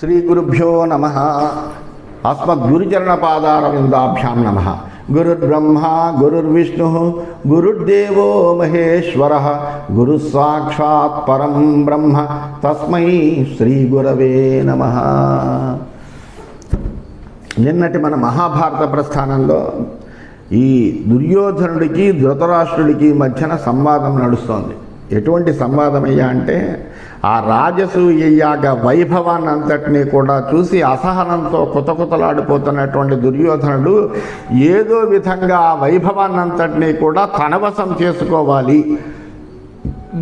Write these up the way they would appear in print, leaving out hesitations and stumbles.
శ్రీగురుభ్యో నమః. అస్మద్గురుచరణపాదారవిందాభ్యాం నమః. గురుర్బ్రహ్మ గురుర్విష్ణుః గురుర్దేవో మహేశ్వరః గురుస్సాక్షాత్ పరం బ్రహ్మ తస్మై శ్రీగురవే నమః. నిన్నటి మన మహాభారత ప్రస్థానంలో ఈ దుర్యోధనుడికి ధృతరాష్ట్రుడికి మధ్యన సంవాదం నడుస్తోంది. ఎటువంటి సంవాదం అయ్యా అంటే, ఆ రాజసూయయాగ వైభవాన్ని అంతటినీ కూడా చూసి అసహనంతో కుతకుతలాడిపోతున్నటువంటి దుర్యోధనుడు ఏదో విధంగా ఆ వైభవాన్ని అంతటినీ కూడా తన వశం చేసుకోవాలి.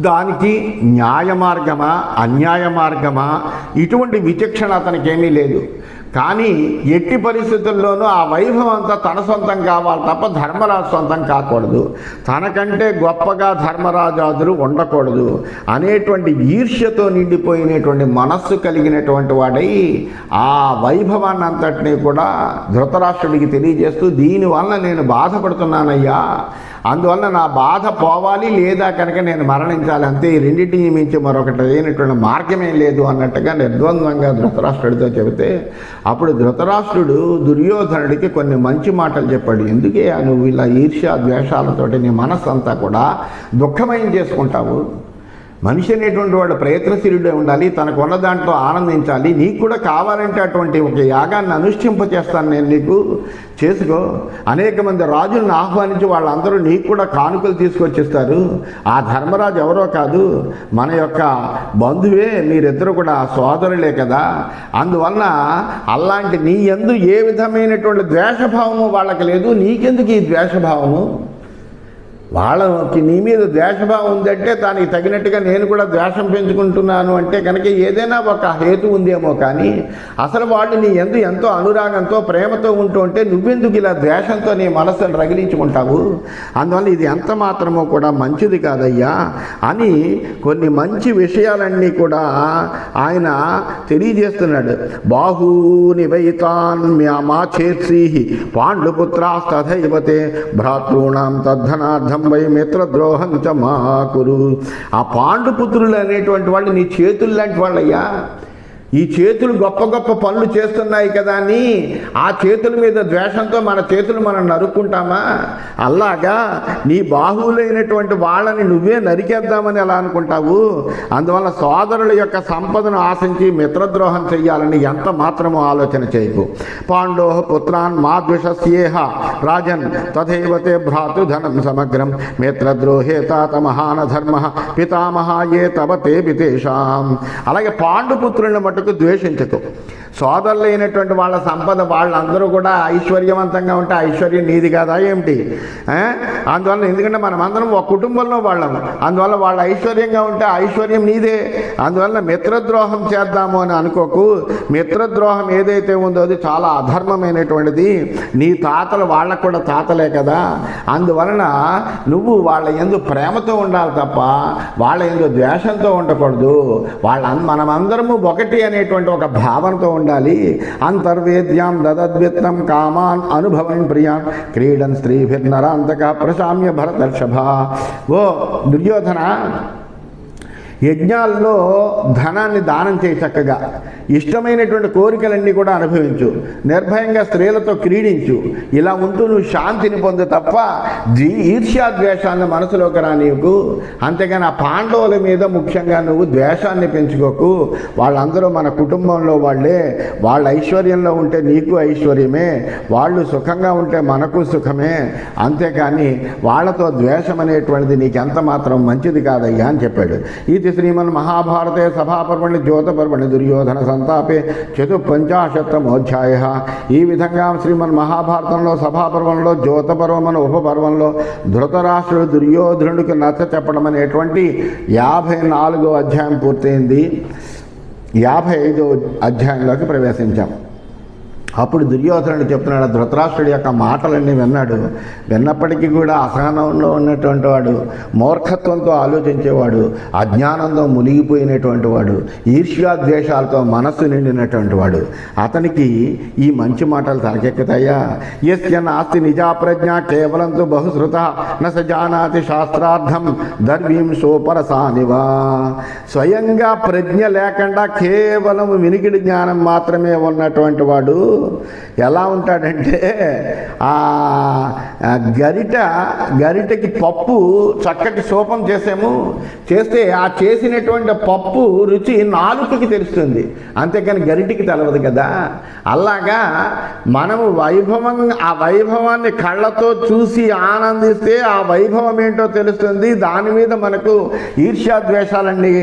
దానికి న్యాయ మార్గమా అన్యాయ మార్గమా ఇటువంటి విచక్షణ అతనికి ఏమీ లేదు. కానీ ఎట్టి పరిస్థితుల్లోనూ ఆ వైభవం అంతా తన సొంతం కావాలి తప్ప ధర్మరాజు సొంతం కాకూడదు, తనకంటే గొప్పగా ధర్మరాజాదులు ఉండకూడదు అనేటువంటి ఈర్ష్యతో నిండిపోయినటువంటి మనస్సు కలిగినటువంటి వాడై ఆ వైభవాన్ని అంతటినీ కూడా ధృతరాష్ట్రుడికి తెలియజేస్తూ, దీనివల్ల నేను బాధపడుతున్నానయ్యా, అందువల్ల నా బాధ పోవాలి లేదా కనుక నేను మరణించాలి, అంతే, ఈ రెండింటిని మించి మరొకటి లేనటువంటి మార్గమే లేదు అన్నట్టుగా నిర్ద్వంద్వంగా ధృతరాష్ట్రుడితో చెబితే, అప్పుడు ధృతరాష్ట్రుడు దుర్యోధనుడికి కొన్ని మంచి మాటలు చెప్పాడు. ఎందుకే నువ్వు ఇలా ఈర్ష్య ద్వేషాలతోటి నీ మనస్సు అంతా కూడా దుఃఖమయం చేసుకుంటావు? మనిషి అనేటువంటి వాడు ప్రయత్నశీలుడే ఉండాలి, తనకు ఉన్న దాంట్లో ఆనందించాలి. నీకు కూడా కావాలంటే అటువంటి ఒక యాగాన్ని అనుష్ఠింపచేస్తాను నేను, నీకు చేసుకో. అనేక మంది రాజులను ఆహ్వానించి వాళ్ళందరూ నీకు కూడా కానుకలు తీసుకొచ్చిస్తారు. ఆ ధర్మరాజు ఎవరో కాదు, మన యొక్క బంధువే, మీరిద్దరు కూడా సోదరులే కదా. అందువలన అలాంటి నీ యందు ఏ విధమైనటువంటి ద్వేషభావము వాళ్ళకి లేదు, నీకెందుకు ఈ ద్వేషభావము? వాళ్ళకి నీ మీద ద్వేషభావం ఉందంటే దానికి తగినట్టుగా నేను కూడా ద్వేషం పెంచుకుంటున్నాను అంటే కనుక ఏదైనా ఒక హేతు ఉందేమో. కానీ అసలు వాళ్ళు నీ యందు ఎంతో అనురాగంతో ప్రేమతో ఉంటూ ఉంటే నువ్వెందుకు ఇలా ద్వేషంతో నీ మనసును రగిలించుకుంటావు? అందువల్ల ఇది ఎంత మాత్రమో కూడా మంచిది కాదయ్యా అని కొన్ని మంచి విషయాలన్నీ కూడా ఆయన తెలియజేస్తున్నాడు. బాహూని వైతాన్ మా చేత్సీ పాండుపుత్రాస్తథైవతే భ్రాతॄణాం తద్ధనార్థం వై మిత్రద్రోహం చ మా కురు. ఆ పాండుపుత్రులు అనేటువంటి వాళ్ళు నీ చేతులు లాంటి వాళ్ళయ్యా. ఈ చేతులు గొప్ప గొప్ప పనులు చేస్తున్నాయి కదా అని ఆ చేతుల మీద ద్వేషంతో మన చేతులు మనం నరుక్కుంటామా? అలాగా నీ బాహువులైనటువంటి వాళ్ళని నువ్వే నరికేద్దామని ఎలా అనుకుంటావు? అందువల్ల సోదరుల యొక్క సంపదను ఆశించి మిత్రద్రోహం చెయ్యాలని ఎంత మాత్రమో ఆలోచన చేయకు. పాండో పుత్రాన్ మా ద్విషస్యేహ రాజన్ తథైవతే భ్రాతృధనం సమగ్రం మిత్రద్రోహే తాత మహాన ధర్మ పితామహాయే తవ తే పితేషాం. అలాగే పాండుపుత్రులను మటుకు ద్వేషించకు. సోదరులైనటువంటి వాళ్ళ సంపద వాళ్ళందరూ కూడా ఐశ్వర్యవంతంగా ఉంటే ఐశ్వర్యం నీది కాదా ఏమిటి? అందువల్ల ఎందుకంటే మనమందరం ఒక కుటుంబంలో వాళ్ళం, అందువల్ల వాళ్ళ ఐశ్వర్యంగా ఉంటే ఐశ్వర్యం నీదే. అందువల్ల మిత్రద్రోహం చేద్దాము అని అనుకోకు. మిత్రద్రోహం ఏదైతే ఉందో అది చాలా అధర్మమైనటువంటిది. నీ తాతలు వాళ్ళకు కూడా తాతలే కదా. అందువలన నువ్వు వాళ్ళ యందు ప్రేమతో ఉండాలి తప్ప వాళ్ళ యందు ద్వేషంతో ఉండకూడదు. మనమందరము ఒకటి అనేటువంటి ఒక భావనతో ఉండాలి. అంతర్వేద్యాం దదద్విత్తం కామాన్ అనుభవన్ ప్రియాన్ క్రీడన్ స్త్రీభిర్నరాంతక ప్రశామ్య భరతర్షభ. ఓ దుర్యోధన, యజ్ఞాల్లో ధనాన్ని దానం చేయి, చక్కగా ఇష్టమైనటువంటి కోరికలన్నీ కూడా అనుభవించు, నిర్భయంగా స్త్రీలతో క్రీడించు. ఇలా ఉంటూ నువ్వు శాంతిని పొందు తప్ప ఈర్ష్యాద్వేషాన్ని మనసులోకి రానివ్వకు. అంతేగాని ఆ పాండవుల మీద ముఖ్యంగా నువ్వు ద్వేషాన్ని పెంచుకోకు. వాళ్ళందరూ మన కుటుంబంలో వాళ్ళే. వాళ్ళ ఐశ్వర్యంలో ఉంటే నీకు ఐశ్వర్యమే, వాళ్ళు సుఖంగా ఉంటే మనకు సుఖమే. అంతేకాని వాళ్ళతో ద్వేషం అనేటువంటిది నీకెంత మాత్రం మంచిది కాదయ్యా అని చెప్పాడు. ఇది శ్రీమన్ మహాభారతే సభాపర్వణి జ్యోతపర్వణి దుర్యోధన సంతాపే 54తమోధ్యాయ. ఈ విధంగా శ్రీమన్ మహాభారతంలో సభాపర్వంలో జ్యోతపర్వమన ఉపపర్వంలో ధృతరాష్ట్రుడు దుర్యోధనుడికి నచ్చ చెప్పడం అనేటువంటి 54వ అధ్యాయం పూర్తయింది. 55వ అధ్యాయంలోకి ప్రవేశించాం. అప్పుడు దుర్యోధనుడు చెప్తున్నాడు, ధృతరాష్ట్రుడి యొక్క మాటలన్నీ విన్నాడు. విన్నప్పటికీ కూడా అసహనంలో ఉన్నటువంటి వాడు, మూర్ఖత్వంతో ఆలోచించేవాడు, అజ్ఞానంతో మునిగిపోయినటువంటి వాడు, ఈర్ష్యాద్వేషాలతో మనస్సు నిండినటువంటి వాడు. అతనికి ఈ మంచి మాటలు తలకెక్కుతాయా? యస్య నాస్తి నిజా ప్రజ్ఞ కేవలంతో బహుశ్రుత న స జానాతి శాస్త్రార్థం దర్వీం సోపరసానివా. స్వయంగా ప్రజ్ఞ లేకుండా కేవలం వినికిడి జ్ఞానం మాత్రమే ఉన్నటువంటి వాడు ఎలా ఉంటాడంటే, ఆ గరిటకి పప్పు చక్కటి సోపం చేస్తే ఆ చేసినటువంటి పప్పు రుచి నాలుకకి తెలుస్తుంది, అంతేకాని గరిటికి తెలవదు కదా. అలాగా మనము ఆ వైభవాన్ని కళ్ళతో చూసి ఆనందిస్తే ఆ వైభవం ఏంటో తెలుస్తుంది. దాని మీద మనకు ఈర్ష్యాద్వేషాలన్నీ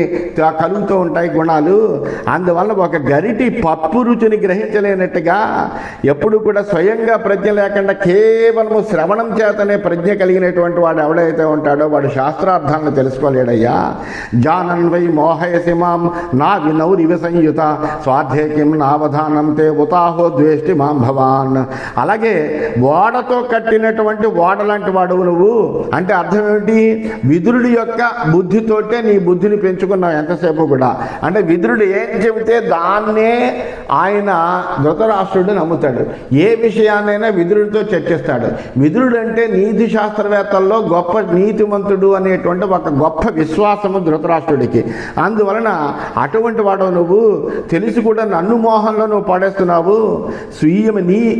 కలుగుతూ ఉంటాయి గుణాలు. అందువల్ల ఒక గరిటి పప్పు రుచిని గ్రహించలేనట్టుగా ఎప్పుడు కూడా స్వయంగా ప్రజ్ఞ లేకుండా కేవలము శ్రవణం చేతనే ప్రజ్ఞ కలిగినటువంటి వాడు ఎవడైతే ఉంటాడో వాడు శాస్త్రార్థాలను తెలుసుకోలేడయ్యా. జానన్ వై మోహయసి మాం నా వినౌరివ సంయుత స్వార్థే కిం నావధానం తే ఉతాహో ద్వేష్టి మాం భవాన్. అలాగే ఓడతో కట్టినటువంటి ఓడలాంటి వాడు నువ్వు అంటే అర్థం ఏమిటి? విదురుడి యొక్క బుద్ధితోటే నీ బుద్ధిని పెంచుకున్నావు ఎంతసేపు కూడా. అంటే విదురుడు ఏం చెబితే దాన్నే ఆయన ధృతరాష్ట్రుడు నమ్ముతాడు. ఏ విషయాన్నైనా విదురుడితో చర్చిస్తాడు. విదురుడు అంటే నీతి శాస్త్రవేత్తల్లో గొప్ప నీతిమంతుడు అనేటువంటి ఒక గొప్ప విశ్వాసము ధృతరాష్ట్రుడికి. అందువలన అటువంటి వాడు నువ్వు తెలిసి కూడా నన్ను మోహంలో నువ్వు పడేస్తున్నావు.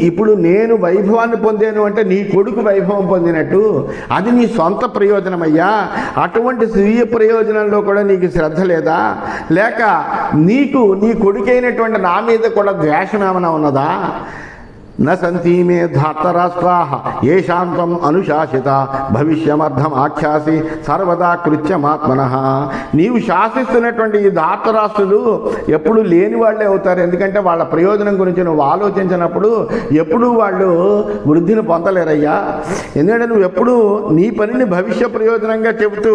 ఇప్పుడు నేను వైభవాన్ని పొందాను అంటే నీ కొడుకు వైభవం పొందినట్టు అది నీ సొంత ప్రయోజనమయ్యా. అటువంటి స్వీయ ప్రయోజనంలో కూడా నీకు శ్రద్ధ లేదా? లేక నీకు నీ కొడుకైనటువంటి నా మీద కూడా ద్వేషం ఏమైనా ఉన్నదా? న సంతి మే ధార్తరాష్ట్రాః ఏషాంతం అనుశాసిత భవిష్యమర్థం ఆఖ్యాసి సర్వదా కృత్యమాత్మనః. నీవు శాసిస్తున్నటువంటి ఈ ధార్తరాష్ట్రులు ఎప్పుడు లేని వాళ్ళే అవుతారు. ఎందుకంటే వాళ్ళ ప్రయోజనం గురించి నువ్వు ఆలోచించినప్పుడు ఎప్పుడూ వాళ్ళు వృద్ధిని పొందలేరయ్యా. ఎందుకంటే నువ్వు ఎప్పుడు నీ పనిని భవిష్య ప్రయోజనంగా చెబుతూ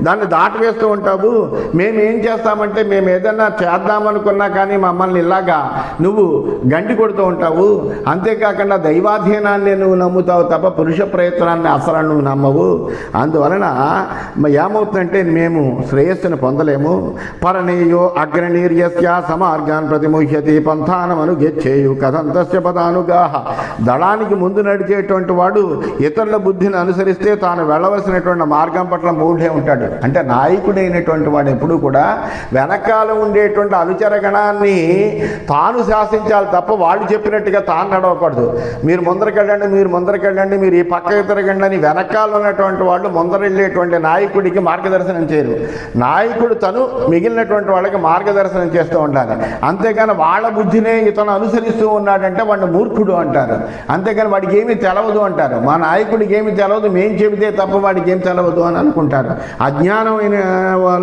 దాన్ని దాటవేస్తూ ఉంటావు. మేమేం చేస్తామంటే మేము ఏదన్నా చేద్దామనుకున్నా కానీ మమ్మల్ని ఇలాగా నువ్వు గండి కొడుతూ ఉంటావు. అంతేకాకుండా దైవాధీనాన్ని నువ్వు నమ్ముతావు తప్ప పురుష ప్రయత్నాన్ని అసలు నువ్వు నమ్మవు. అందువలన ఏమవుతుందంటే మేము శ్రేయస్సును పొందలేము. పరనేయో అగ్రనీర్యస్య సమార్గాన్ ప్రతిముహ్యతి పంథానమను గెచ్చేయు కథంతస్య పదానుగాహ. దళానికి ముందు నడిచేటువంటి వాడు ఇతరుల బుద్ధిని అనుసరిస్తే తాను వెళ్ళవలసినటువంటి మార్గం పట్ల మూఢే ఉంటాడు. అంటే నాయకుడైనటువంటి వాడు ఎప్పుడూ కూడా వెనకాల ఉండేటువంటి అనుచర గణాన్ని తాను శాసించాలి తప్ప వాళ్ళు చెప్పినట్టుగా తాను నడవకూడదు. మీరు ముందరకెళ్ళండి, మీరు ఈ పక్కకి తిరగండి అని వెనకాల ఉన్నటువంటి వాళ్ళు ముందరెళ్ళేటువంటి నాయకుడికి మార్గదర్శనం చేయరు. నాయకుడు తను మిగిలినటువంటి వాళ్ళకి మార్గదర్శనం చేస్తూ ఉండాలి. అంతేగాని వాళ్ళ బుద్ధినే ఇతను అనుసరిస్తూ ఉన్నాడంటే వాడిని మూర్ఖుడు అంటారు. అంతేగాని వాడికి ఏమీ తెలవదు అంటారు. మా నాయకుడికి ఏమీ తెలవదు, మేం చెబితే తప్ప వాడికి ఏం తెలవదు అని అనుకుంటారు. అజ్ఞానమైన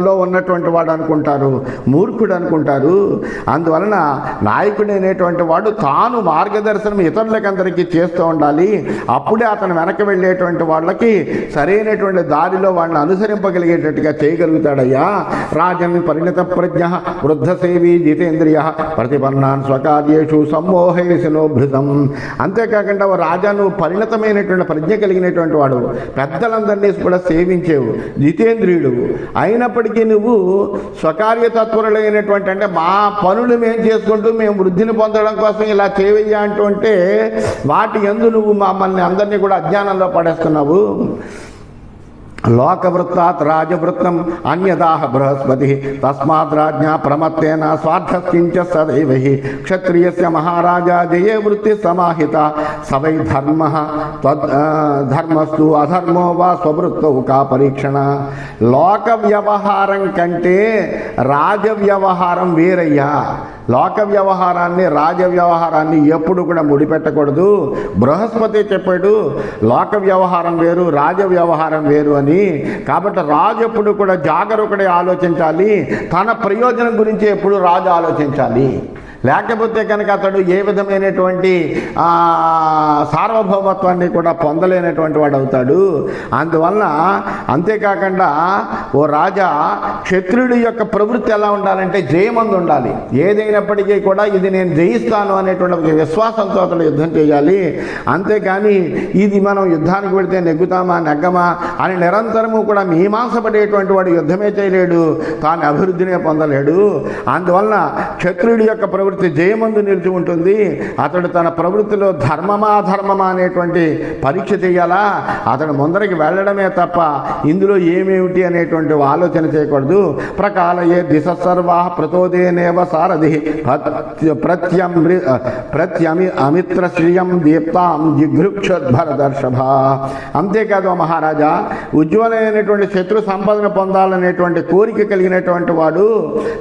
లో ఉన్నటువంటి వాడు అనుకుంటారు, మూర్ఖుడు అనుకుంటారు. అందువలన నాయకుడు అనేటువంటి వాడు తాను మార్గదర్శనం ఇతరులకందరికీ చేస్తూ ఉండాలి. అప్పుడే అతను వెనక వెళ్ళేటువంటి వాళ్ళకి సరైనటువంటి దారిలో వాళ్ళని అనుసరింపగలిగేటట్టుగా చేయగలుగుతాడయ్యా. రాజన్ పరిణత ప్రజ్ఞ వృద్ధ సేవీ జితేంద్రియ ప్రతిపన్నాన్ స్వకార్యేషు సమ్మోహేశనోభృతం. అంతేకాకుండా రాజా నువ్వు పరిణతమైనటువంటి ప్రజ్ఞ కలిగినటువంటి వాడు, పెద్దలందరినీ కూడా సేవించేవు, జితేంద్రియుడు అయినప్పటికీ నువ్వు స్వకార్యతత్పరులైనటువంటి అంటే మా పనులు మేము చేసుకుంటూ మేము వృద్ధిని పొందడం కోసం ఇలా చేయవయ్యా అంటుంటే వాటి యందు నువ్వు మమ్మల్ని అందరినీ కూడా అజ్ఞానంలో పడేస్తున్నావు. లోకవృత్తాత్ రాజవృత్తం అన్యదాహ బృహస్పతి తస్మాత్ రాజ్ఞా ప్రమత్తేన స్వార్థస్కించ సదైవ క్షత్రియస్య మహారాజా జయే వృత్తి సమాహిత సవై ధర్మస్తు అధర్మో వా స్వవృత్తౌ కా పరీక్షణ. లోక వ్యవహారం కంటే రాజ వ్యవహారం వేరయ్యా. లోక వ్యవహారాన్ని రాజ వ్యవహారాన్ని ఎప్పుడు కూడా ముడిపెట్టకూడదు. బృహస్పతి చెప్పాడు లోక వ్యవహారం వేరు, రాజ వ్యవహారం వేరు అని. కాబట్టి రాజు ఎప్పుడు కూడా జాగరూకుడే ఆలోచించాలి. తన ప్రయోజనం గురించి ఎప్పుడు రాజు ఆలోచించాలి. లేకపోతే కనుక అతడు ఏ విధమైనటువంటి సార్వభౌమత్వాన్ని కూడా పొందలేనటువంటి వాడు అవుతాడు. అందువలన అంతేకాకుండా ఓ రాజా, క్షత్రియుడి యొక్క ప్రవృత్తి ఎలా ఉండాలంటే జయమందు ఉండాలి. ఏదైనప్పటికీ కూడా ఇది నేను జయిస్తాను అనేటువంటి విశ్వాసంతో అతడు యుద్ధం చేయాలి. అంతేకాని ఇది మనం యుద్ధానికి వెళితే నెగ్గుతామా నెగ్గమా అని నిరంతరము కూడా మీమాంసపడేటువంటి వాడు యుద్ధమే చేయలేడు, తాను అభివృద్ధినే పొందలేడు. అందువలన క్షత్రియుడి యొక్క ప్రవృత్తి జయమందు నిలిచి ఉంటుంది. అతడు తన ప్రవృత్తిలో ధర్మమా ధర్మమా అనేటువంటి పరీక్ష చేయాలా, అతడు ముందరికి వెళ్ళడమే తప్ప ఇందులో ఏమేమిటి అనేటువంటి ఆలోచన చేయకూడదు. ప్రకాలయే దిశ సర్వా ప్రతోదేనేవ సారథి అమిత్ర శ్రియం దీప్తాం జిఘృక్షోద్భరదర్షభ. అంతేకాదు మహారాజా, ఉజ్వలమైనటువంటి శత్రు సంపదను పొందాలనేటువంటి కోరిక కలిగినటువంటి వాడు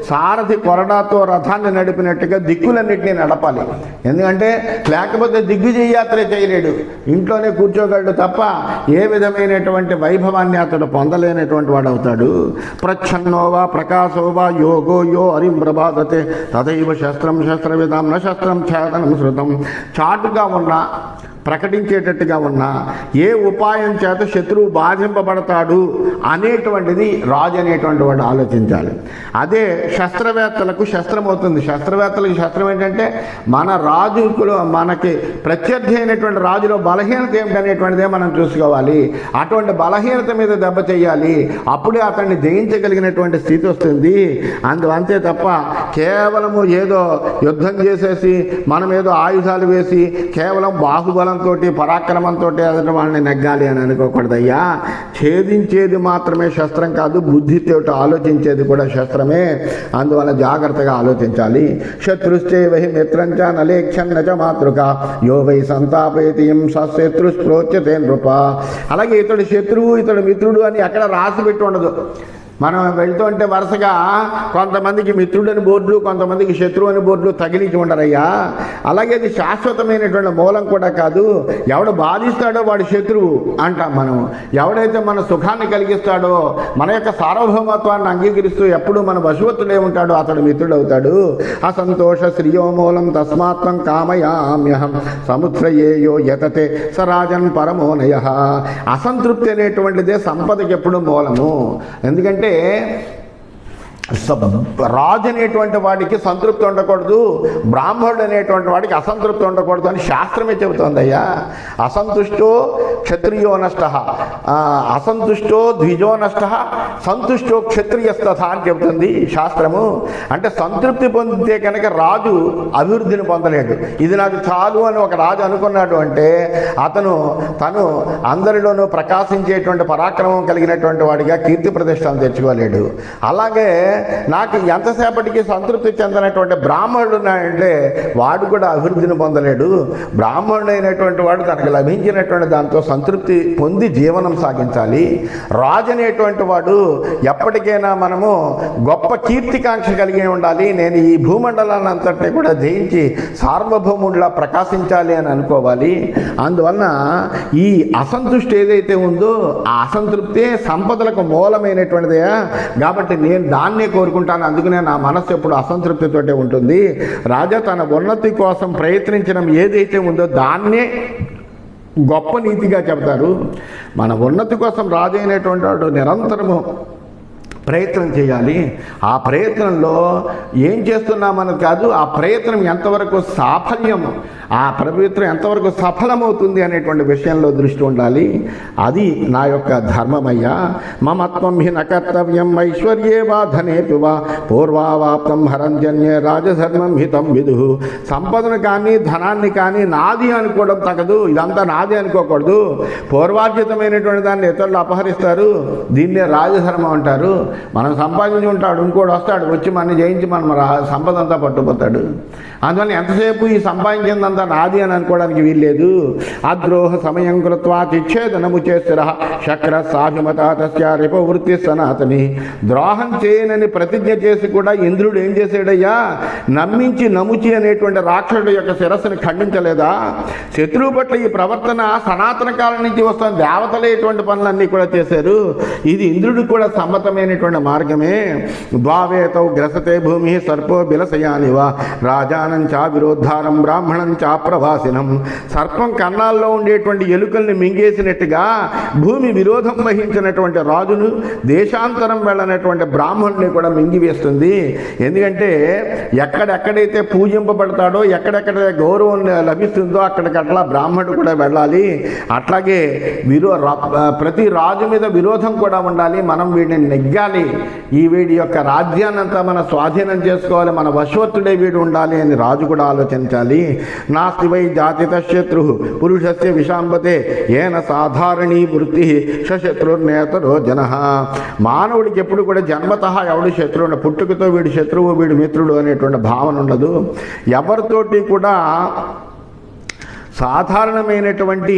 సారథి కొరడాతో రథాన్ని నడిపినట్టుగా దిక్కులన్నింటినీ నడపాలి. ఎందుకంటే లేకపోతే దిగ్విజయ యాత్ర చేయలేడు, ఇంట్లోనే కూర్చోగలడు తప్ప ఏ విధమైనటువంటి వైభవాన్ని అతడు పొందలేనటువంటి వాడు అవుతాడు. ప్రచ్ఛన్నోవా ప్రకాశోవా యోగో యో హరిం ప్రభాతతే తదైవ శస్త్రం శస్త్రవిధాం న శస్త్రం ఛేదనం శృతం. చాటుగా ఉన్న ప్రకటించేటట్టుగా ఉన్న ఏ ఉపాయం చేత శత్రువు బాధింపబడతాడు అనేటువంటిది రాజు అనేటువంటి వాడు ఆలోచించాలి. అదే శస్త్రవేత్తలకు శస్త్రం అవుతుంది. శస్త్రవేత్తలకు శస్త్రం ఏంటంటే మన రాజుకులో మనకి ప్రత్యర్థి అయినటువంటి రాజులో బలహీనత ఏమిటనేటువంటిదే మనం చూసుకోవాలి. అటువంటి బలహీనత మీద దెబ్బ చేయాలి, అప్పుడే అతన్ని జయించగలిగినటువంటి స్థితి వస్తుంది. అంతే తప్ప కేవలము ఏదో యుద్ధం చేసేసి మనం ఏదో ఆయుధాలు వేసి కేవలం బాహుబలం పరాక్రమంతో ఎదుటి వాళ్ళని నెగ్గాలి అని అనుకోకూడదయ్యా. ఛేదించేది మాత్రమే శస్త్రం కాదు, బుద్ధితో ఆలోచించేది కూడా శస్త్రమే. అందువల్ల జాగ్రత్తగా ఆలోచించాలి. శత్రుశ్చే వహి మిత్రంచ నలేక్షన్న చ మాతృక యో వై సంతాపేతి శత్రు స్ప్రోచ్యతే నృప. అలాగే ఇతడు శత్రువు ఇతడు మిత్రుడు అని ఎక్కడ రాసి పెట్టి ఉండదు. మనం వెళ్తూ ఉంటే వరుసగా కొంతమందికి మిత్రుడని బోర్డులు, కొంతమందికి శత్రువు అని బోర్డులు తగిలించి ఉండరయ్యా. అలాగే అది శాశ్వతమైనటువంటి మూలం కూడా కాదు. ఎవడు బాధిస్తాడో వాడు శత్రువు అంటాం మనం. ఎవడైతే మన సుఖాన్ని కలిగిస్తాడో, మన యొక్క సార్వభౌమత్వాన్ని అంగీకరిస్తూ ఎప్పుడు మన వశువత్తుడే ఉంటాడో అతడు మిత్రుడు అవుతాడు. అసంతోష శ్రియో మూలం తస్మాత్వం కామయామ్యహం సముత్రయేయో యతతే సరాజన్ పరమోనయ. అసంతృప్తి అనేటువంటిదే సంపదకి ఎప్పుడు మూలము. ఎందుకంటే రాజు అనేటువంటి వాడికి సంతృప్తి ఉండకూడదు, బ్రాహ్మణుడు అనేటువంటి వాడికి అసంతృప్తి ఉండకూడదు అని శాస్త్రమే చెబుతోందయ్యా. అసంతుష్టో క్షత్రియో నష్ట, అసంతుష్టో ద్విజో నష్ట, సంతుష్టో క్షత్రియస్తథ అని చెబుతుంది శాస్త్రము. అంటే సంతృప్తి పొందితే కనుక రాజు అభివృద్ధిని పొందలేడు. ఇది నాకు చాలు అని ఒక రాజు అనుకున్నాడు అంటే తను అందరిలోనూ ప్రకాశించేటువంటి పరాక్రమం కలిగినటువంటి వాడిగా కీర్తి ప్రతిష్టలు తెచ్చుకోలేడు. అలాగే నాకు ఎంతసేపటికి సంతృప్తి చెందినటువంటి బ్రాహ్మణుడు ఉన్నాడంటే వాడు కూడా అభివృద్ధిని పొందలేడు. బ్రాహ్మణుడు అయినటువంటి వాడు తనకు లభించినటువంటి దాంతో సంతృప్తి పొంది జీవనం సాగించాలి. రాజు అనేటువంటి వాడు ఎప్పటికైనా మనము గొప్ప కీర్తికాంక్ష కలిగి ఉండాలి. నేను ఈ భూమండలాన్ని అంతటినీ కూడా జయించి సార్వభౌముడిలా ప్రకాశించాలి అని అనుకోవాలి. అందువలన ఈ అసంతృష్టి ఏదైతే ఉందో ఆ అసంతృప్తే సంపదలకు మూలమైనటువంటిదే. కాబట్టి నేను దాన్నే కోరుకుంటాను. అందుకనే నా మనస్సు ఎప్పుడు అసంతృప్తితోటే ఉంటుంది. రాజా తన ఉన్నతి కోసం ప్రయత్నించడం ఏదైతే ఉందో దాన్నే గొప్ప నీతిగా చెబుతారు. మన ఉన్నతి కోసం రాజు అయినటువంటి వాడు నిరంతరము ప్రయత్నం చేయాలి. ఆ ప్రయత్నంలో ఏం చేస్తున్నామన్నది కాదు, ఆ ప్రయత్నం ఎంతవరకు సాఫల్యం, ఆ ప్రయత్నం ఎంతవరకు సఫలమవుతుంది అనేటువంటి విషయంలో దృష్టి ఉండాలి. అది నా యొక్క ధర్మమయ్యా. మమత్వం హి నకర్తవ్యం ఐశ్వర్యే వా ధనేపి వా పూర్వావాప్తం హరంజన్యే రాజధర్మం హితం విదు. సంపదను కానీ ధనాన్ని కానీ నాది అనుకోవడం తగదు. ఇదంతా నాది అనుకోకూడదు. పూర్వార్జితమైనటువంటి దాన్ని ఇతరులు అపహరిస్తారు. దీన్నే రాజధర్మం అంటారు. మనం సంపాదించి ఉంటాడు, ఇంకోటి వస్తాడు, వచ్చి మన జయించి మన సంపద అంతా పట్టుకుపోతాడు. అందువల్ల ఎంతసేపు ఈ సంపాదించిందంతా నాది అని అనుకోవడానికి వీల్లేదు. అద్రోహ సమయం కృత్వా చిచ్ఛేదనము చేస్తుర శక్ర సాభిమత తస్య రిపవృత్తి సనాతని. ద్రోహం చేయనని ప్రతిజ్ఞ చేసి కూడా ఇంద్రుడు ఏం చేశాడయ్యా, నమ్మించి నముచి అనేటువంటి రాక్షసుడు యొక్క శిరస్సును ఖండించలేదా? శత్రువు పట్ల ఈ ప్రవర్తన సనాతన కాలం నుంచి వస్తున్న దేవతలు ఎటువంటి పనులన్నీ కూడా చేశారు. ఇది ఇంద్రుడికి కూడా సమ్మతమైనటువంటి అనేటువంటి మార్గమే. ద్వావేతౌ గ్రసతే భూమి సర్పో బిలసయానివ రాజానం చా విరోద్ధారం బ్రాహ్మణం చా ప్రవాసినం. సర్పం కన్నాల్లో ఉండేటువంటి ఎలుకల్ని మింగేసినట్టుగా భూమి విరోధం వహించినటువంటి రాజును, దేశాంతరం వెళ్ళనటువంటి బ్రాహ్మణుని కూడా మింగివేస్తుంది. ఎందుకంటే ఎక్కడెక్కడైతే పూజింపబడతాడో, ఎక్కడెక్కడైతే గౌరవం లభిస్తుందో అక్కడికట్లా బ్రాహ్మణుడు కూడా వెళ్ళాలి. అట్లాగే ప్రతి రాజు మీద విరోధం కూడా ఉండాలి. మనం వీడిని నెగ్గాలి, వీడి యొక్క రాజ్యాన్నంతా మనం స్వాధీనం చేసుకోవాలి, మన వశవర్తుడే వీడు ఉండాలి అని రాజు కూడా ఆలోచించాలి. నాస్తి వై జాతిత శత్రు పురుషస్య విషాంబతే ఏన సాధారణీ వృత్తి శత్రుర్నేతరో జన. మానవుడికి ఎప్పుడు కూడా జన్మతః ఎవడు శత్రువు, పుట్టుకతో వీడు శత్రువు వీడు మిత్రుడు అనేటువంటి భావన ఉండదు. ఎవరితోటి కూడా సాధారణమైనటువంటి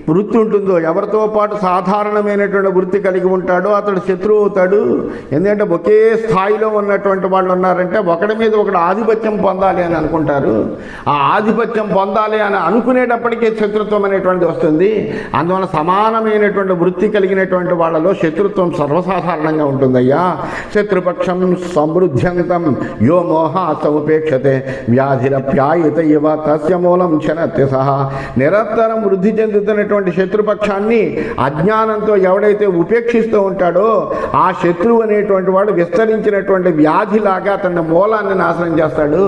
వృత్తి ఉంటుందో, ఎవరితో పాటు సాధారణమైనటువంటి వృత్తి కలిగి ఉంటాడో అతడు శత్రువు అవుతాడు. ఎందుకంటే ఒకే స్థాయిలో ఉన్నటువంటి వాళ్ళు ఉన్నారంటే ఒకడి మీద ఒకడు ఆధిపత్యం పొందాలి అని అనుకుంటారు. ఆ ఆధిపత్యం పొందాలి అని అనుకునేటప్పటికీ శత్రుత్వం అనేటువంటిది వస్తుంది. అందువల్ల సమానమైనటువంటి వృత్తి కలిగినటువంటి వాళ్ళలో శత్రుత్వం సర్వసాధారణంగా ఉంటుందయ్యా. శత్రుపక్షం సమృద్ధ్యంతం యో మోహ సముపేక్షతే వ్యాధిరప్యాయిత ఇవ తస్య మూలం క్షణత్య సహ. నిరంతరం వృద్ధి చెందుతున్నటువంటి శత్రుపక్షాన్ని అజ్ఞానంతో ఎవడైతే ఉపేక్షిస్తూ ఉంటాడో ఆ శత్రువు అనేటువంటి వాడు విస్తరించినటువంటి వ్యాధిలాగా అతని మూలాన్ని నాశనం చేస్తాడు.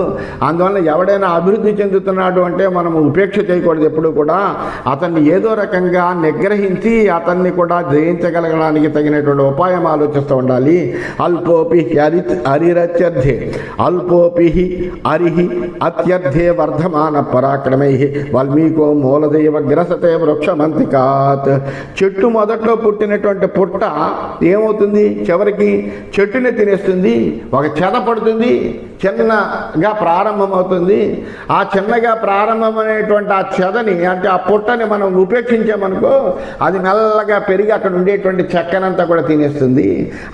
అందువల్ల ఎవడైనా అభివృద్ధి చెందుతున్నాడు అంటే మనం ఉపేక్ష చేయకూడదు. ఎప్పుడు కూడా అతన్ని ఏదో రకంగా నిగ్రహించి అతన్ని కూడా జయించగలగడానికి తగినటువంటి ఉపాయం ఆలోచిస్తూ ఉండాలి. అల్పోపి అరిరత్యర్థే అల్పోపి అరిహి అత్యర్థే వర్ధమాన పరాక్రమై వాల్మీకో మూలదైవ గ్రసతే వృక్షమంతికాత్. చెట్టు మొదట్లో పుట్టినటువంటి పుట్ట ఏమవుతుంది, చివరికి చెట్టుని తినేస్తుంది. ఒక చెద పడుతుంది, చిన్నగా ప్రారంభమవుతుంది. ఆ చిన్నగా ప్రారంభమైనటువంటి ఆ చెదని అంటే ఆ పుట్టని మనం ఉపేక్షించామనుకో అది మెల్లగా పెరిగి అక్కడ ఉండేటువంటి చెక్కనంతా కూడా తినేస్తుంది.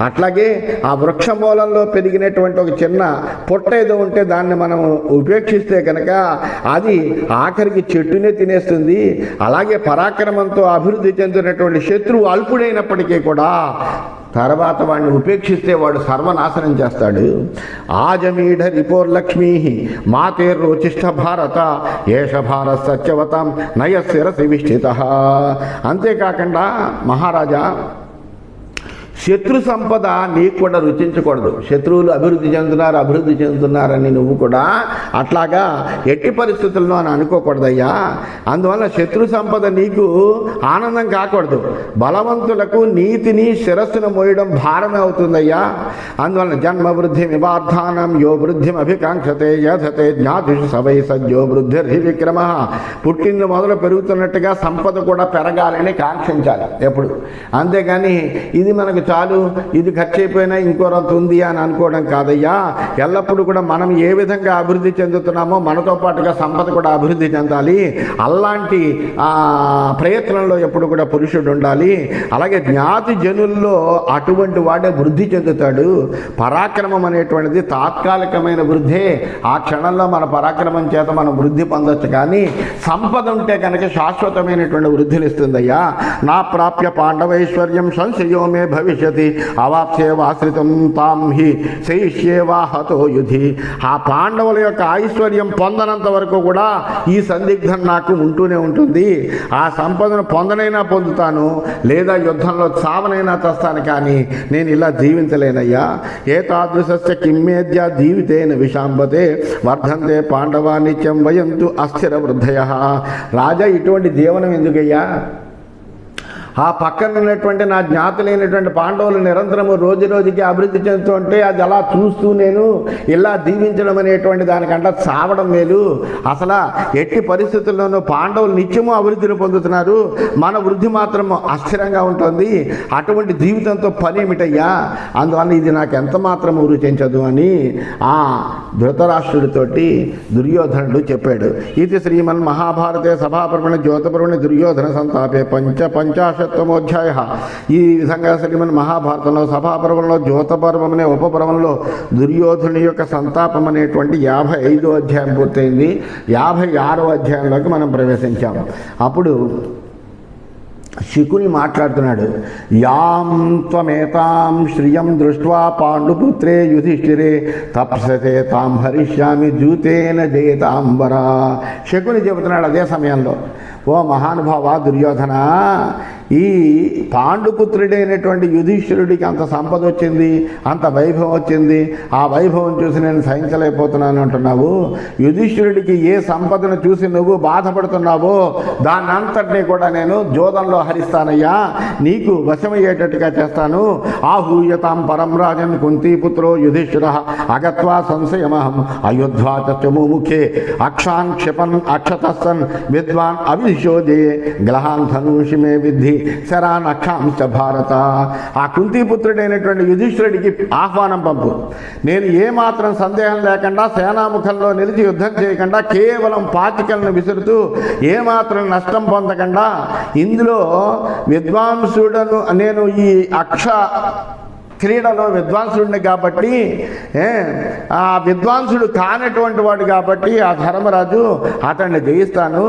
అట్లాగే ఆ వృక్ష మూలంలో పెరిగినటువంటి ఒక చిన్న పుట్ట ఏదో ఉంటే దాన్ని మనం ఉపేక్షిస్తే కనుక అది ఆఖరికి చెట్టునే తినేస్తుంది. అలాగే పరాక్రమంతో అభివృద్ధి చెందినటువంటి శత్రువు అల్పుడైనప్పటికీ కూడా తర్వాత వాడిని ఉపేక్షిస్తే వాడు సర్వనాశనం చేస్తాడు. ఆజమీఢ రిపోర్లక్ష్మీ మాతేర్రోచిష్ట భారత ఏష భారత సత్యవతం నయశిరసి విష్ఠిత. అంతేకాకుండా మహారాజా, శత్రు సంపద నీకు కూడా రుచించకూడదు. శత్రువులు అభివృద్ధి చెందుతున్నారని నువ్వు కూడా అట్లాగా ఎట్టి పరిస్థితుల్లో అని అనుకోకూడదయ్యా. అందువల్ల శత్రు సంపద నీకు ఆనందం కాకూడదు. బలవంతులకు నీతిని శిరస్సును మోయడం భారమే అవుతుందయ్యా. అందువల్ల జన్మ వృద్ధి వివార్థానం యో వృద్ధిం అభికాంక్షతే యథతే జ్ఞాతిషు సవై సజ్జో వృద్ధిర్హి విక్రమ. పుట్టింది మొదలు పెరుగుతున్నట్టుగా సంపద కూడా పెరగాలని కాంక్షించాలి ఎప్పుడు. అంతేగాని ఇది మనకు చాలు, ఇది ఖర్చు అయిపోయినా ఇంకోరంత ఉంది అని అనుకోవడం కాదయ్యా. ఎల్లప్పుడూ కూడా మనం ఏ విధంగా అభివృద్ధి చెందుతున్నామో మనతో పాటుగా సంపద కూడా అభివృద్ధి చెందాలి. అలాంటి ప్రయత్నంలో ఎప్పుడు కూడా పురుషుడు ఉండాలి. అలాగే జ్ఞాతి జనుల్లో అటువంటి వాడే వృద్ధి చెందుతాడు. పరాక్రమం అనేటువంటిది తాత్కాలికమైన వృద్ధే. ఆ క్షణంలో మన పరాక్రమం చేత మనం వృద్ధి పొందొచ్చు, కానీ సంపద ఉంటే కనుక శాశ్వతమైనటువంటి వృద్ధిని ఇస్తుందయ్యా. నా ప్రాప్య పాండవైశ్వర్యం సంశయో మే భవిష్యతి అవాప్సేవాశ్రితం తాం హి శైష్యేవా హతో యుధి. ఆ పాండవుల యొక్క ఐశ్వర్యం పొందనంత వరకు కూడా ఈ సందిగ్ధం నాకు ఉంటూనే ఉంటుంది. ఆ సంపదను పొందనైనా పొందుతాను, లేదా యుద్ధంలో చావనైనా చస్తాను, కానీ నేను ఇలా జీవించలేనయ్యా. ఏతాదృశస్య కిమ్మేద్య జీవితేన విషాంబతే వర్ధంతే పాండవా నిత్యం వయంతు అస్థిర వృద్ధయః. రాజా, ఇటువంటి జీవనం ఎందుకయ్యా? ఆ పక్కన ఉన్నటువంటి నా జ్ఞాతులైనటువంటి పాండవులు నిరంతరము రోజు రోజుకి అభివృద్ధి చెందుతూ ఉంటే అది అలా చూస్తూ నేను ఇలా దీవించడం అనేటువంటి దానికంటే చావడం మేలు. అసలు ఎట్టి పరిస్థితుల్లోనూ పాండవులు నిత్యము అభివృద్ధిని పొందుతున్నారు, మన వృద్ధి మాత్రం అస్థిరంగా ఉంటుంది. అటువంటి జీవితంతో పని ఏమిటయ్యా? అందువల్ల ఇది నాకు ఎంత మాత్రం రుచించదు అని ఆ ధృతరాష్ట్రుడితోటి దుర్యోధనుడు చెప్పాడు. ఇది శ్రీమన్ మహాభారతే సభాపర్వణ జ్యోతపర్వణ దుర్యోధన సంతాపే పంచాశతమోధ్యాయ. ఈ విధంగా శ్రీమన్ మహాభారతంలో సభాపర్వంలో జ్యోతపర్వం అనే ఉపపర్వంలో దుర్యోధనుని యొక్క సంతాపం అనేటువంటి 55వ అధ్యాయం పూర్తయింది. 56వ అధ్యాయంలోకి మనం ప్రవేశించాము. అప్పుడు శకుని మాట్లాడుతున్నాడు. యాం త్వమేతాం శ్రియం దృష్ట్వా పాండుపుత్రే యుధిష్ఠిరే తప్సతే తాం హరిష్యామి జూతేన జయతాంబరా. శకుని చెబుతున్నాడు అదే సమయంలో, ఓ మహానుభావ దుర్యోధన, ఈ పాండుపుత్రుడైనటువంటి యుధిష్ఠిరుడికి అంత సంపద వచ్చింది, అంత వైభవం వచ్చింది, ఆ వైభవం చూసి నేను సహించలేకపోతున్నాను అంటున్నావు. యుధిష్ఠిరుడికి ఏ సంపదను చూసి నువ్వు బాధపడుతున్నావో దాన్ని అంతటినీ కూడా నేను జోదంలో హరిస్తానయ్యా, నీకు వశమయ్యేటట్టుగా చేస్తాను. ఆహూయతాం పరం రాజన్ కుంతీపుత్రో యుధిష్ఠిర అగత్వా సంశయమహం అయోధ్వా చముముఖే అక్షాన్ క్షిపన్ అక్షతస్సన్ విద్వాన్ అవిశోదే గ్లహాన్ ధనుషి మే విద్ధి శరాన్ అక్షాంశ భారత. ఆ కుంతీపుత్రుడైనటువంటి యుధిష్ఠిరుడికి ఆహ్వానం పంపు. నేను ఏమాత్రం సందేహం లేకుండా సేనాముఖంలో నిలిచి యుద్ధం చేయకుండా కేవలం పాచికలను విసురుతూ ఏమాత్రం నష్టం పొందకుండా, ఇందులో విద్వాంసుడను నేను ఈ క్రీడలో విద్వాంసుడిని కాబట్టి, ఆ విద్వాంసుడు కానటువంటి వాడు కాబట్టి ఆ ధర్మరాజు అతన్ని జయిస్తాను.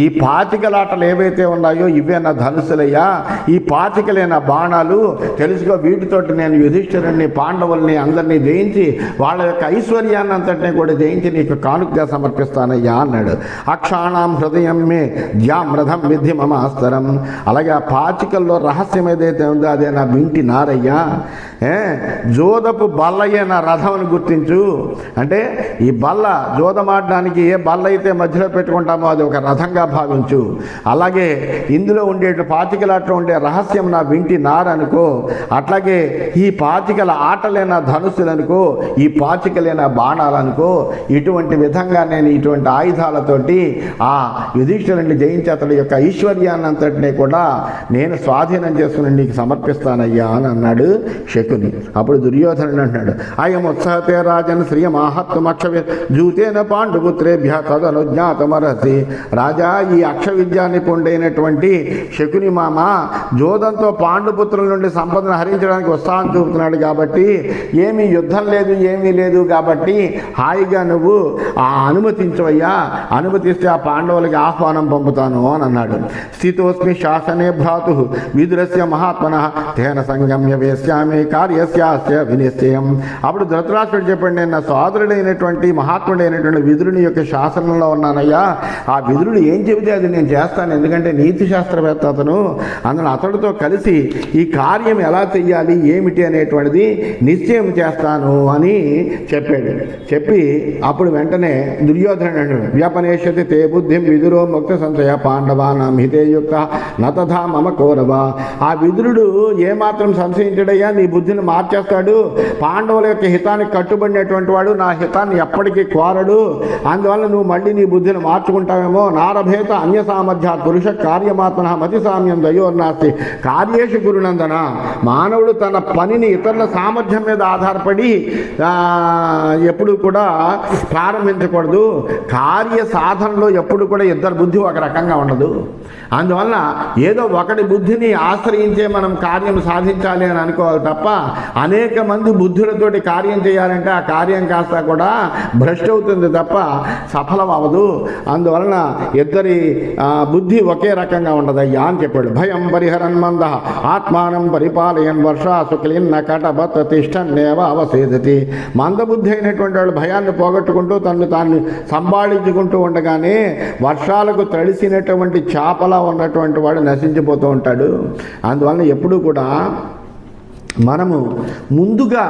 ఈ పాచికలాటలు ఏవైతే ఉన్నాయో ఇవే నా ధనుసులయ్యా, ఈ పాచికలైన బాణాలు తెలుసుకో, వీటితోటి నేను యుధిష్ఠిరుడిని పాండవుల్ని అందరినీ జయించి వాళ్ళ యొక్క ఐశ్వర్యాన్ని అంతటినీ కూడా జయించి నీకు కానుకగా సమర్పిస్తానయ్యా అన్నాడు. అక్షాణం హృదయం మే జ్యామ్రథం విధి మమాస్తరం. అలాగే ఆ పాచికల్లో రహస్యం ఏదైతే ఉందో అదే నా వింటి నారయ్యా. జోదపు బల్లయ్య నా రథంను గుర్తించు. అంటే ఈ బల్ల జోదమాడడానికి ఏ బల్ల అయితే మధ్యలో పెట్టుకుంటామో అది ఒక రథంగా భావించు. అలాగే ఇందులో ఉండే పాచికలాట్లో ఉండే రహస్యం నా వింటి నారనుకో. అట్లాగే ఈ పాచికల ఆటలైన ధనుసులనుకో, ఈ పాచికలైన బాణాలనుకో. ఇటువంటి విధంగా నేను ఇటువంటి ఆయుధాలతోటి ఆ యుధిష్ఠిరుడిని జయించి అతడి యొక్క ఐశ్వర్యాన్ని అంతటినీ కూడా నేను స్వాధీనం చేసుకుని నీకు సమర్పిస్తానయ్యా అని అన్నాడు శకుని. అప్పుడు దుర్యోధనుడు అంటున్నాడు, అయం ఉత్సాహతే రాజన్ శ్రియమాహత్వమక్షవి జూతేన పాండుపుత్రేభ్య తదనుజ్ఞాతమరసి. రాజా, ఈ అక్ష విద్యా నిపుణుడైనటువంటి శకుని మామ జోదంతో పాండుపుత్రుల నుండి సంపదను హరించడానికి ఉత్సాహం చూపుతున్నాడు కాబట్టి, ఏమీ యుద్ధం లేదు, ఏమీ లేదు కాబట్టి హాయిగా నువ్వు అనుమతించవయ్యా, అనుమతిస్తే ఆ పాండవులకి ఆహ్వానం పంపుతాను అని అన్నాడు. స్థితోస్మి శాసనే భ్రాతు విదురస్య మహాత్మన తేన సంగమ్య వేశ్యామి కార్యస్యాస్య వినిశ్చయం. అప్పుడు ధృతరాష్ట్రుడు చెప్పండి, నేను నా సోదరుడైనటువంటి మహాత్ముడైనటువంటి విదురుని యొక్క శాసనంలో ఉన్నానయ్యా, ఆ విదురుడు ఏం చెబితే అది నేను చేస్తాను, ఎందుకంటే నీతి శాస్త్రవేత్త అతను, అందులో అతడితో కలిసి ఈ కార్యం ఎలా చెయ్యాలి ఏమిటి అనేటువంటిది నిశ్చయం చేస్తాను అని చెప్పాడు. చెప్పి అప్పుడు వెంటనే దుర్యోధనుడు అంటాడు, వ్యపనేషతి తే బుద్ధిం విదురో ముక్త సంశయ పాండవానాం హితేయుక్త నతథా మమ కౌరవ. ఆ విదురుడు ఏమాత్రం సంశయించడయ్యా, నీ బుద్ధిని మార్చేస్తాడు, పాండవుల యొక్క హితానికి కట్టుబడినటువంటి వాడు నా హితాన్ని ఎప్పటికీ కోరడు, అందువల్ల నువ్వు మళ్ళీ నీ బుద్ధిని మార్చుకుంటావేమో. నారభేత అన్య సామర్థ్య పురుష కార్యమాత్మన మతి సామ్యం దయోర్నాస్తి కార్యేషు గురునందన. మానవుడు తన పనిని ఇతరుల సామర్థ్యం మీద ఆధారపడి ఎప్పుడు కూడా ప్రారంభించకూడదు. కార్య సాధనలో ఎప్పుడు కూడా ఇద్దరు బుద్ధి ఒక రకంగా ఉండదు. అందువలన ఏదో ఒకటి బుద్ధిని ఆశ్రయించే మనం కార్యం సాధించాలి అని అనుకోవాలి తప్ప అనేక మంది బుద్ధులతోటి కార్యం చేయాలంటే ఆ కార్యం కాస్త కూడా భ్రష్ట్ అవుతుంది తప్ప సఫలం అవ్వదు. అందువలన ఇద్దరి బుద్ధి ఒకే రకంగా ఉండదయ్యా అని చెప్పాడు. భయం పరిహరన్ మంద ఆత్మానం పరిపాలయన్ వర్ష శుక్లిన్ నకటబత్ తిష్టన్నేవ అవసేదతి. మందబుద్ధి అయినటువంటి వాళ్ళు భయాన్ని పోగొట్టుకుంటూ తాన్ని సంభాళించుకుంటూ ఉండగానే వర్షాలకు తడిసినటువంటి చేపలా ఉన్నటువంటి వాడు నశించిపోతూ ఉంటాడు. అందువలన ఎప్పుడూ కూడా మనము ముందుగా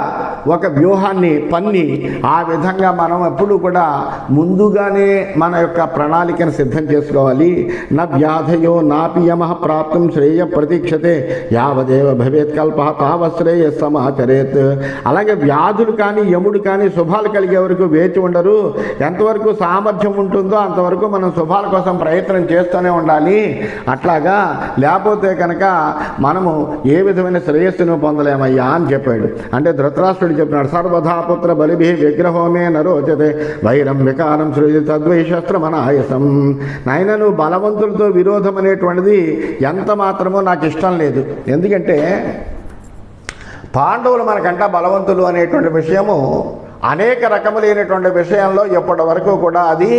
ఒక వ్యూహాన్ని పన్ని ఆ విధంగా మనం ఎప్పుడు కూడా ముందుగానే మన యొక్క ప్రణాళికను సిద్ధం చేసుకోవాలి. నా వ్యాధయో నాపి యమః ప్రాప్తం శ్రేయ ప్రతీక్షతే యావదేవ భవేత్ కల్ప తావశ్రేయ సమాచరేత్. అలాగే వ్యాధులు కానీ యముడు కానీ శుభాలు కలిగే వరకు వేచి ఉండరు. ఎంతవరకు సామర్థ్యం ఉంటుందో అంతవరకు మనం శుభాల కోసం ప్రయత్నం చేస్తూనే ఉండాలి. అట్లాగా లేకపోతే కనుక మనము ఏ విధమైన శ్రేయస్సును పొందలేము అయ్యా అని చెప్పాడు. అంటే ధృతరాష్ట్రుడు చెప్పినాడు, సర్వధా పుత్ర బలిభి విగ్రహోమే నరోచతే వైరం వికారం సృజి తద్వైశస్త్రమనాయసం. నాయన, నువ్వు బలవంతులతో విరోధం అనేటువంటిది ఎంత మాత్రమో నాకు ఇష్టం లేదు. ఎందుకంటే పాండవులు మనకంటా బలవంతులు అనేటువంటి విషయము అనేక రకములైనటువంటి విషయంలో ఎప్పటి వరకు కూడా అది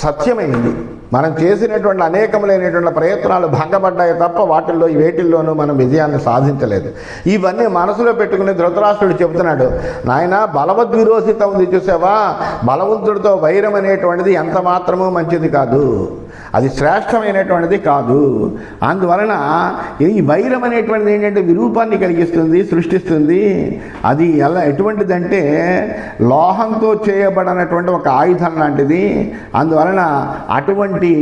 సత్యమైంది. మనం చేసినటువంటి అనేకములైనటువంటి ప్రయత్నాలు భంగపడ్డాయి తప్ప వేటిల్లోనూ మనం విజయాన్ని సాధించలేదు. ఇవన్నీ మనసులో పెట్టుకుని ధృతరాష్ట్రుడు చెబుతున్నాడు, నాయన బలవద్విరోధిత ఉంది చూసావా, బలవంతుడితో వైరం అనేటువంటిది ఎంత మాత్రమూ మంచిది కాదు, అది శ్రేష్టమైనటువంటిది కాదు. అందువలన ఈ వైరం అనేటువంటిది ఏంటంటే విరూపాన్ని కలిగిస్తుంది, సృష్టిస్తుంది. అది ఎటువంటిదంటే లోహంతో చేయబడినటువంటి ఒక ఆయుధం లాంటిది. అందువలన అటువంటి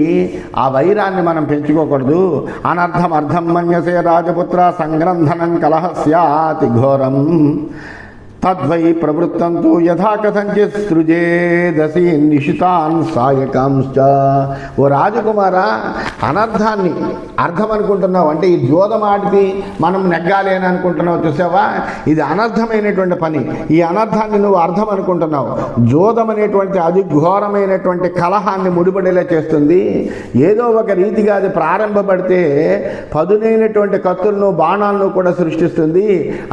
ఆ వైరాన్ని మనం పెంచుకోకూడదు. అనర్థం అర్థం మన్యసే రాజపుత్ర సంగ్రంథనం కలహస్యాతి ఘోరం తద్వై ప్రవృత్తంతో యథాకథంచిత్ సృజేదసి నిశితాన్ సాయకాంశ్చ. ఓ రాజకుమార, అనర్థాన్ని అర్థం అనుకుంటున్నావు అంటే ఈ జోదమాడిది మనం నెగ్గాలి అని అనుకుంటున్నావు చూసావా, ఇది అనర్థమైనటువంటి పని. ఈ అనర్థాన్ని నువ్వు అర్థం అనుకుంటున్నావు. జోదం అనేటువంటి అది ఘోరమైనటువంటి కలహాన్ని ముడిపడేలా చేస్తుంది. ఏదో ఒక రీతిగా అది ప్రారంభపడితే పదునైనటువంటి కత్తులను బాణాలను కూడా సృష్టిస్తుంది.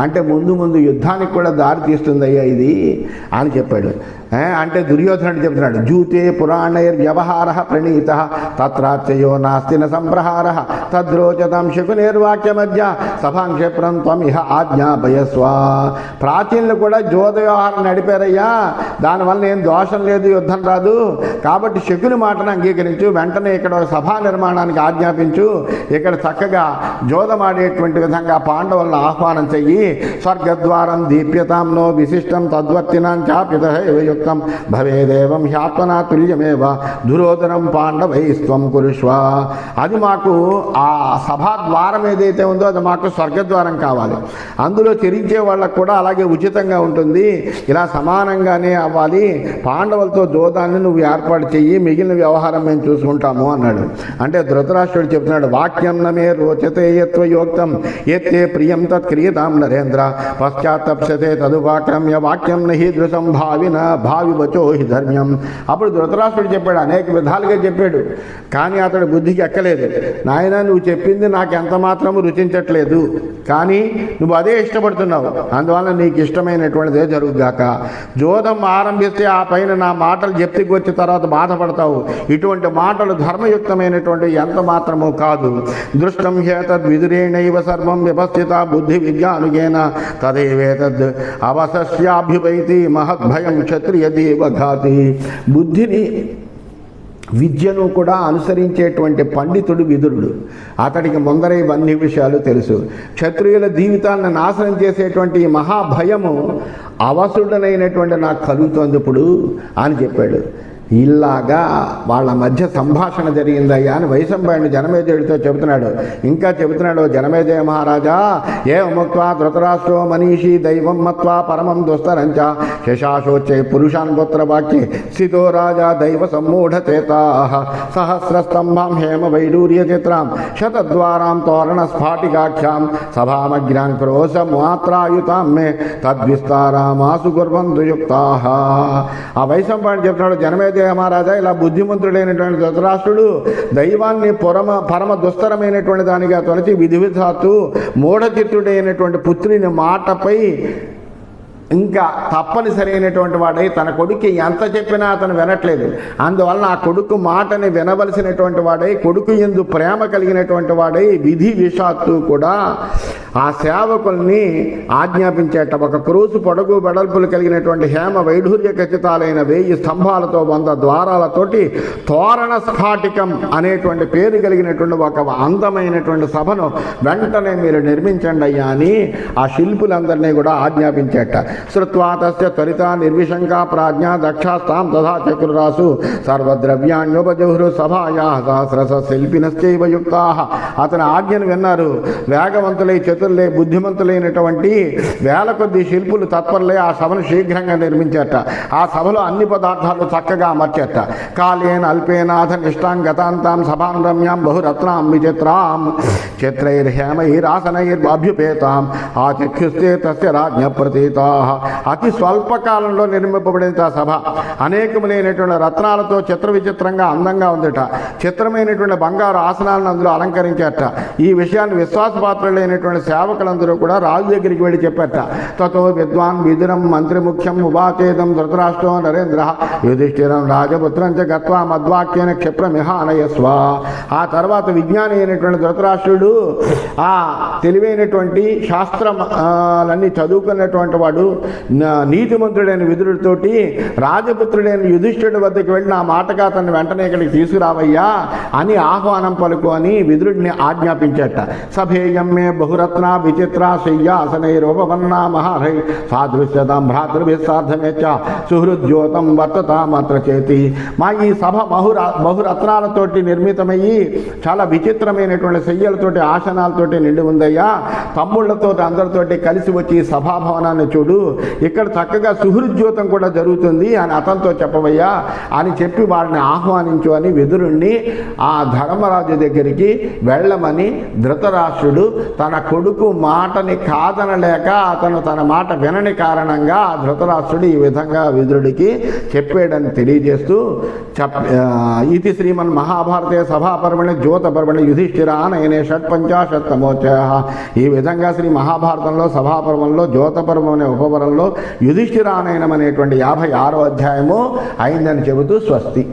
అంటే ముందు ముందు యుద్ధానికి కూడా దారి తీస్తుందయ్యా ఇది అని చెప్పాడు. అంటే దుర్యోధనుడు చెప్తున్నాడు, జూతే పురాణైర్ వ్యవహార ప్రణీత తత్రాచయో నాస్తి న సంప్రహార తద్రోచతం శకునిర్వాక్య మధ్య సభాంక్షేప్రం త్వమిహ ఆజ్ఞాపయస్వ. ప్రాచీనులు కూడా జోద వ్యవహారం నడిపారయ్యా, దానివల్ల ఏం దోషం లేదు, యుద్ధం రాదు. కాబట్టి శకుని మాటను అంగీకరించు, వెంటనే ఇక్కడ ఒక సభా నిర్మాణానికి ఆజ్ఞాపించు, ఇక్కడ చక్కగా జోదమాడేటువంటి విధంగా పాండవులను ఆహ్వానం చెయ్యి. స్వర్గద్వారం దీప్యతాం నో విశిష్టం తద్వర్తినాం చాప్యత యుక్తం భవేదేవం హ్యాత్మనా తుల్యమేవ దురోధనం పాండవైస్త్వం కురుష్వ. అది మాకు ఆ సభాద్వారం ఏదైతే ఉందో అది మాకు స్వర్గద్వారం కావాలి. అందులో చెరించే వాళ్ళకు కూడా అలాగే ఉచితంగా ఉంటుంది. ఇలా సమానంగానే అవ్వాలి. పాండవులతో జోదాన్ని నువ్వు ఏర్పాటు చెయ్యి, మిగిలిన వ్యవహారం మేము చూసుకుంటాము అన్నాడు. అంటే ధృతరాష్ట్రుడు చెప్తున్నాడు, వాక్యం నమే రోచతే యత్వయోక్తం ఎత్తే ప్రియం తత్క్రియతాం నరేంద్ర పశ్చాత్తప్సతే తదుపాక్రమ్య వాక్యం నహి దృశం భావిన భావి వచో హి ధర్మ్యం. అప్పుడు ధృతరాష్ట్రుడు చెప్పాడు, అనేక విధాలుగా చెప్పాడు, కానీ అతడు బుద్ధికి ఎక్కలేదు. నాయన నువ్వు చెప్పింది నాకు ఎంత మాత్రము రుచించట్లేదు, కానీ నువ్వు అదే ఇష్టపడుతున్నావు, అందువల్ల నీకు ఇష్టమైనటువంటిదే జరుగుగాక. జోదం ఆరంభిస్తే ఆ పైన నా మాటలు జప్తికి వచ్చే తర్వాత బాధపడతావు. ఇటువంటి మాటలు ధర్మయుక్తమైనటువంటి ఎంత మాత్రమూ కాదు. దృష్టం హ్యేతద్ విదురేణైవ సర్వం వ్యవస్థిత బుద్ధి విజ్ఞానుగేన తదేవేతద్ అవసస్యాభ్యుపైతి మహద్భయం క్షత్రియ దేవఘాతి. బుద్ధిని విద్యను కూడా అనుసరించేటువంటి పండితుడు విదురుడు. అతడికి ముందరే ఇవన్నీ విషయాలు తెలుసు. క్షత్రియుల జీవితాలను నాశనం చేసేటువంటి ఈ మహాభయము అవసుడనైనటువంటి నాకు కలుగుతోంది ఇప్పుడు అని చెప్పాడు. ఇలాగా వాళ్ళ మధ్య సంభాషణ జరిగిందయ్యా అని వైశంపాయనుడు జనమేజయుడితో చెబుతున్నాడు. ఇంకా చెబుతున్నాడు, జనమేజయ మహారాజా ఏముక్త్వా ధృతరాష్ట్రో మనీషి దైవం మత్వా పరమం దుస్తరంచ శశాశోచ్చే పురుషాన్ పుత్రవాక్యే స్థితో రాజా దైవ సమ్మూఢచేతా సహస్రస్తంభాం హేమ వైడూర్య చిత్రాం శతద్వారాం తోరణ స్ఫాటికాఖ్యాం సభామగ్రాం క్రోశ మాత్రాయుతాం మే తద్విస్తారామాసు కుర్వంతు యుక్తాః. ఆ వైశంపాయనుడు చెప్తున్నాడు, జనమే మహారాజా ఇలా బుద్ధిమంతుడైనటువంటి ధృతరాష్ట్రుడు దైవాన్ని పరమ దుస్తరమైనటువంటి దానిగా తొలచి విధివిధాత్తు మూఢచిత్తుడైనటువంటి పుత్రుని మాటపై ఇంకా తప్పనిసరి అయినటువంటి వాడై తన కొడుకు ఎంత చెప్పినా అతను వినట్లేదు. అందువలన ఆ కొడుకు మాటని వినవలసినటువంటి వాడై కొడుకు యందు ప్రేమ కలిగినటువంటి వాడై విధి విషాత్తు కూడా ఆ సేవకుల్ని ఆజ్ఞాపించేట. ఒక క్రూసు పొడగు వెడల్పులు కలిగినటువంటి హేమ వైఢూర్య ఖచ్చితాలైన 1000 స్తంభాలతో 100 ద్వారాలతోటి తోరణ స్ఫాటికం అనేటువంటి పేరు కలిగినటువంటి ఒక అందమైనటువంటి సభను వెంటనే మీరు నిర్మించండి అయ్యా అని ఆ శిల్పులందరినీ కూడా ఆజ్ఞాపించేట. శ్రుత్వా తస్య త్వరితా నిర్విశంకా ప్రాజ్ఞా దక్షాస్తాం తథా చక్రురాసు సర్వద్రవ్యాణ్యోపజుహృ సభాయా సహస్రస శిల్పినశ్చైవ యుక్తాః. అతని ఆజ్ఞను విన్నారు. వేగవంతులై చతుర్లే బుద్ధిమంతులైనటువంటి వేల కొద్ది శిల్పులు తత్పరులై ఆ సభను శీఘ్రంగా నిర్మించేట. ఆ సభలో అన్ని పదార్థాలు చక్కగా అమర్చేట. కాళేన అల్పేనాథ నిష్టాం గతాంతాం సభాం రమ్యాం బహురత్నాం విచిత్రాం చిత్రైర్హేమైరాసనైర్భ్యుపేతాం ఆతిథ్యుస్తే తస్య రాజ్ఞ ప్రతీతాః. అతి స్వల్పకాలంలో నిర్మింపబడిన ఆ సభ అనేకములైనటువంటి రత్నాలతో చిత్ర విచిత్రంగా అందంగా ఉందట. చిత్రమైనటువంటి బంగారు ఆసనాలను అందులో అలంకరించారట. ఈ విషయాన్ని విశ్వాసపాత్రులైనటువంటి సేవకులందరూ కూడా రాజు దగ్గరికి వెళ్ళి చెప్పారట. తతో విద్వాన్ విదురం మంత్రి ముఖ్యం ఉపాచేదం ధృతరాష్ట్రో నరేంద్ర యుధిష్ఠిరం రాజపుత్రం చ గత్వా మద్వాక్యేన క్షిప్రమిహ అనయస్వ. ఆ తర్వాత విజ్ఞాని అయినటువంటి ధృతరాష్ట్రుడు ఆ తెలివైనటువంటి శాస్త్రాలన్నీ చదువుకున్నటువంటి వాడు నీతిమంతుడైన విదురుడితోటి రాజపుత్రుడైన యుధిష్ఠిరుడి వద్దకు వెళ్ళి నా మాటగా అతన్ని వెంటనే ఇక్కడికి తీసుకురావయ్యా అని ఆహ్వానం పలుకు అని విదురుడిని ఆజ్ఞాపించట. సభేయం మే బహురత్న విచిత్ర శయ్యాసనైరోపవన్నా మహారై సాదృశ్యతాం భ్రాతృభిస్సార్థమేచ్చ సుహృద్యోతం వర్తతామత్ర చేతి. మా ఈ సభ బహురత్నాలతోటి నిర్మితమయ్యి చాలా విచిత్రమైనటువంటి శయ్యలతోటి ఆసనాలతోటి నిండి ఉందయ్యా. తమ్ముళ్లతో అందరితోటి కలిసి వచ్చి సభాభవనాన్ని చూడు, ఇక్కడ చక్కగా సుహృద్యోతం కూడా జరుగుతుంది అని అతనితో చెప్పవయ్యా అని చెప్పి వారిని ఆహ్వానించు అని విదురుణ్ణి ఆ ధర్మరాజు దగ్గరికి వెళ్ళమని ధృతరాష్ట్రుడు తన కొడుకు మాటని కాదనలేక అతను తన మాట వినని కారణంగా ఆ ధృతరాష్ట్రుడు ఈ విధంగా విదురుడికి చెప్పాడని తెలియజేస్తూ ఇది శ్రీమన్ మహాభారతే సభాపర్వణి జ్యోతపర్వణి యుధిష్ఠిరానయనే షట్పంచాశత్తమోచయ. ఈ విధంగా శ్రీ మహాభారతంలో సభాపర్వంలో జ్యోతపర్వం అనే ఉపపర్వంలో యుధిష్ఠిరానయనం అనేటువంటి 56వ అధ్యాయము అయిందని చెబుతూ స్వస్తి.